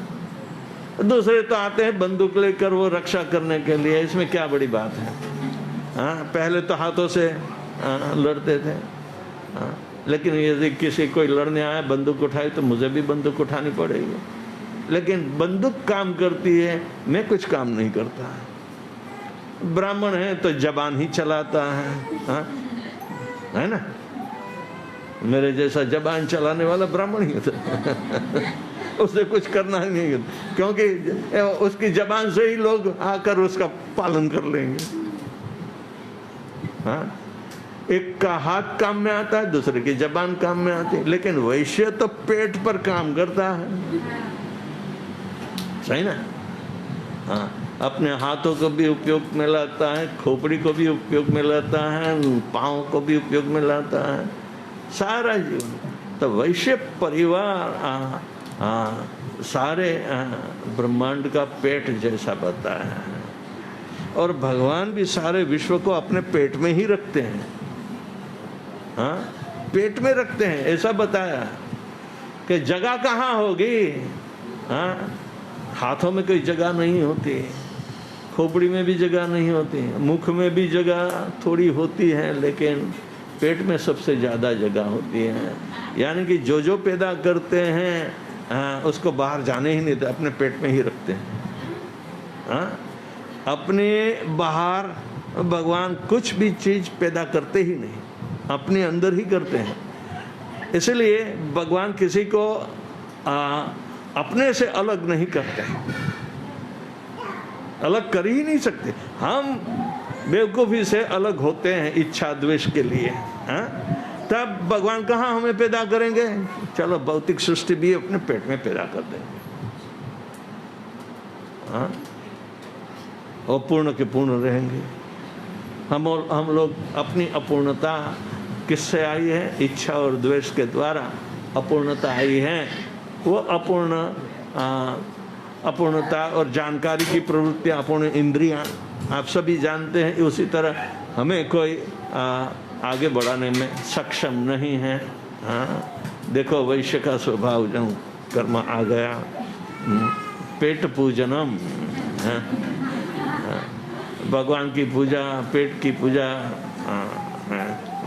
दूसरे तो आते हैं बंदूक लेकर वो रक्षा करने के लिए, इसमें क्या बड़ी बात है। पहले तो हाथों से लड़ते थे, लेकिन यदि किसी कोई लड़ने आया बंदूक उठाई तो मुझे भी बंदूक उठानी पड़ेगी। लेकिन बंदूक काम करती है, मैं कुछ काम नहीं करता। ब्राह्मण है तो जबान ही चलाता है ना। मेरे जैसा जबान चलाने वाला ब्राह्मण ही था। उसे कुछ करना ही नहीं, क्योंकि उसकी जबान से ही लोग आकर उसका पालन कर लेंगे। एक का हाथ काम में आता है, दूसरे की जबान काम में आती है, लेकिन वैश्य तो पेट पर काम करता है। सही ना? हाँ, अपने हाथों को भी उपयोग में लाता है, खोपड़ी को भी उपयोग में लाता है, पाँव को भी उपयोग में लाता है, सारा जीवन। तो वैश्य परिवार सारे ब्रह्मांड का पेट जैसा बताया है। और भगवान भी सारे विश्व को अपने पेट में ही रखते हैं। हाँ, पेट में रखते हैं, ऐसा बताया कि जगह कहाँ होगी? हाँ, हाथों में कोई जगह नहीं होती, खोपड़ी में भी जगह नहीं होती, मुख में भी जगह थोड़ी होती है, लेकिन पेट में सबसे ज़्यादा जगह होती है। यानी कि जो पैदा करते हैं उसको बाहर जाने ही नहीं देते, अपने पेट में ही रखते हैं। हाँ, अपने बाहर भगवान कुछ भी चीज़ पैदा करते ही नहीं, अपने अंदर ही करते हैं। इसलिए भगवान किसी को अपने से अलग नहीं करते, अलग कर ही नहीं सकते। हम बेवकूफ़ी से अलग होते हैं इच्छा द्वेष के लिए। हाँ, तब भगवान कहाँ हमें पैदा करेंगे? चलो भौतिक सृष्टि भी अपने पेट में पैदा कर देंगे। हाँ, और पूर्ण के पूर्ण रहेंगे। हम लोग अपनी अपूर्णता किससे आई है? इच्छा और द्वेष के द्वारा अपूर्णता आई है। वो अपूर्णता और जानकारी की प्रवृत्तियाँ, अपूर्ण इंद्रियाँ आप सभी जानते हैं। उसी तरह हमें कोई आगे बढ़ाने में सक्षम नहीं है। हाँ, देखो वैश्य का स्वभाव जो कर्म आ गया, पेट पूजनम। हाँ, भगवान की पूजा, पेट की पूजा,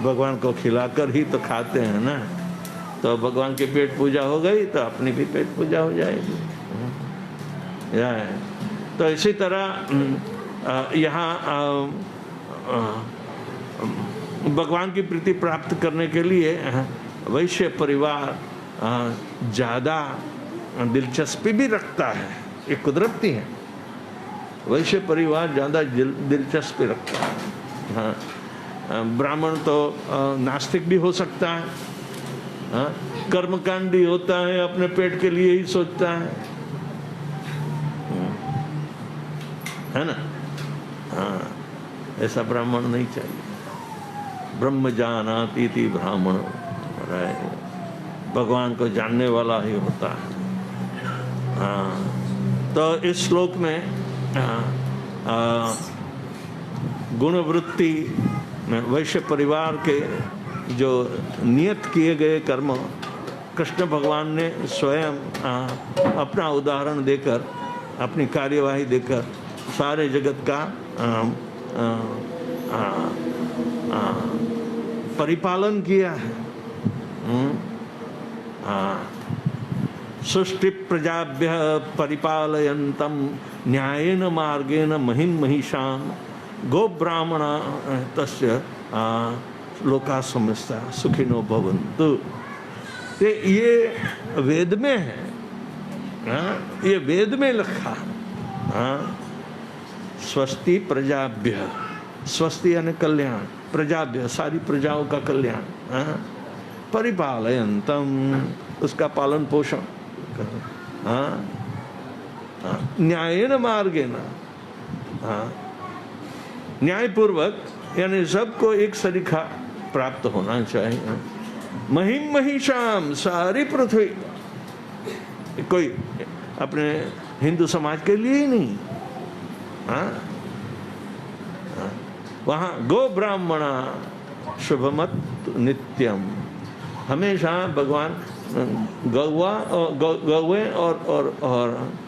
भगवान को खिलाकर ही तो खाते हैं ना। तो भगवान की पेट पूजा हो गई तो अपनी भी पेट पूजा हो जाएगी। तो इसी तरह यहाँ भगवान की प्रीति प्राप्त करने के लिए वैश्य परिवार ज़्यादा दिलचस्पी भी रखता है। ये कुदरती है, वैश्य परिवार ज़्यादा दिलचस्पी रखता है। हाँ, ब्राह्मण तो नास्तिक भी हो सकता है। हाँ, कर्मकांडी होता है, अपने पेट के लिए ही सोचता है ना? हाँ, ऐसा ब्राह्मण नहीं चाहिए। ब्रह्म जानाति इति ब्राह्मण, भगवान को जानने वाला ही होता है। हाँ, तो इस श्लोक में गुणवृत्ति में वैश्य परिवार के जो नियत किए गए कर्म कृष्ण भगवान ने स्वयं अपना उदाहरण देकर, अपनी कार्यवाही देकर सारे जगत का परिपालन किया है। सृष्टि प्रजाभ्य परिपालयन्तं न्यायेन मार्गेण महिं महिषां गो ब्राह्मण तस्य लोका समस्ता सुखिनो भवन्तु। ये वेद में है। ये वेद में लिखा। स्वस्ति प्रजाभ्य, स्वस्ति यानी कल्याण, प्रजाभ्य सारी प्रजाओं का कल्याण, परिपालयन्तम उसका पालन पोषण, न्यायेन मार्गेण न्यायपूर्वक, यानी सबको एक सरीखा प्राप्त होना चाहिए। महिम महिषाम सारी पृथ्वी, कोई अपने हिंदू समाज के लिए ही नहीं। वहाँ गो ब्राह्मणा शुभमत नित्यम, हमेशा भगवान गौवे और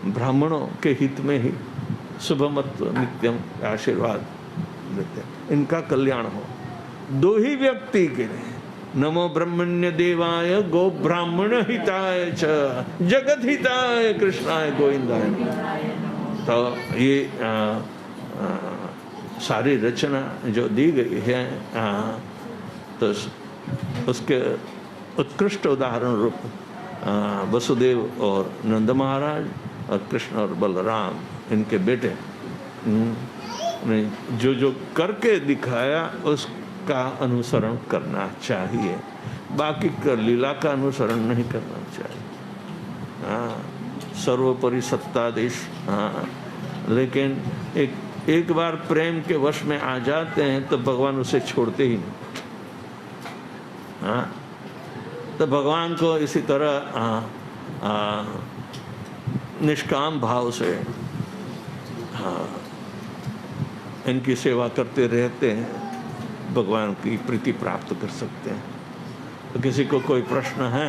ब्राह्मणों के हित में ही शुभमत नित्यम आशीर्वाद देते, इनका कल्याण हो। दो ही व्यक्ति के लिए, नमो ब्रह्मण्य देवाय गो ब्राह्मण हिताय च जगत हिताय कृष्णाय गोविंदाय। तो ये सारी रचना जो दी गई है, तो उसके उत्कृष्ट उदाहरण रूप वसुदेव और नंद महाराज और कृष्ण और बलराम, इनके बेटे ने जो करके दिखाया उसका अनुसरण करना चाहिए, बाकी का लीला का अनुसरण नहीं करना चाहिए। सर्वोपरि सत्ताधीश। हाँ, लेकिन एक बार प्रेम के वश में आ जाते हैं तो भगवान उसे छोड़ते ही नहीं। हाँ, तो भगवान को इसी तरह निष्काम भाव से इनकी सेवा करते रहते हैं, भगवान की प्रीति प्राप्त कर सकते हैं। तो किसी को कोई प्रश्न है?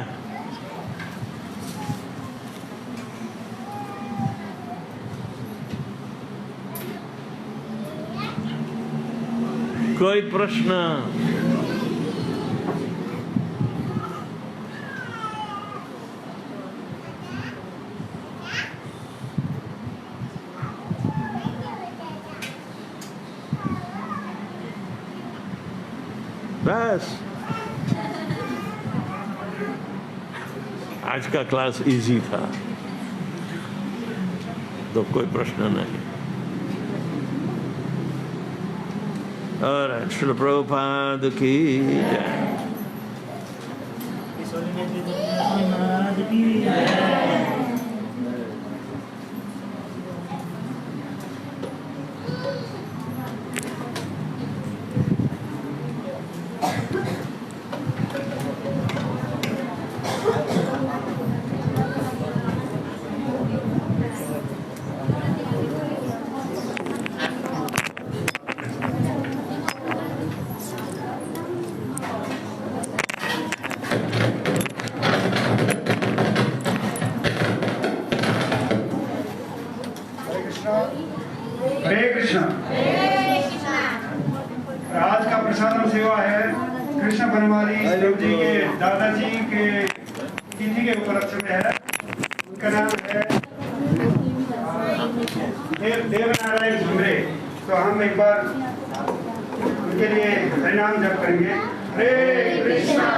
कोई प्रश्न? बस आज का क्लास इजी था, तो कोई प्रश्न नहीं। और श्रील प्रभुपाद की जय। हरे कृष्णा। आज का प्रसादम सेवा है कृष्ण बनवारी देव जी के दादाजी के तिथि के उपलक्ष्य में है। उनका नाम है देवनारायण झुमरे। तो हम एक बार उनके लिए हरिनाम जप करेंगे। हरे कृष्णा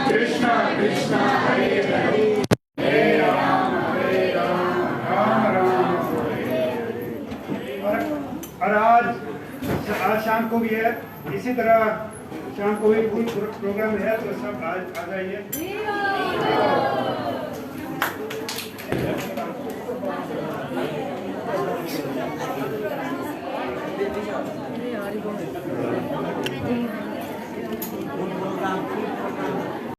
कृष्णा कृष्णा हरे हरे, हरे राम राम राम और आज शाम को भी है, इसी तरह शाम को भी फुल प्रोग्राम है। तो सब आज आ जाइए।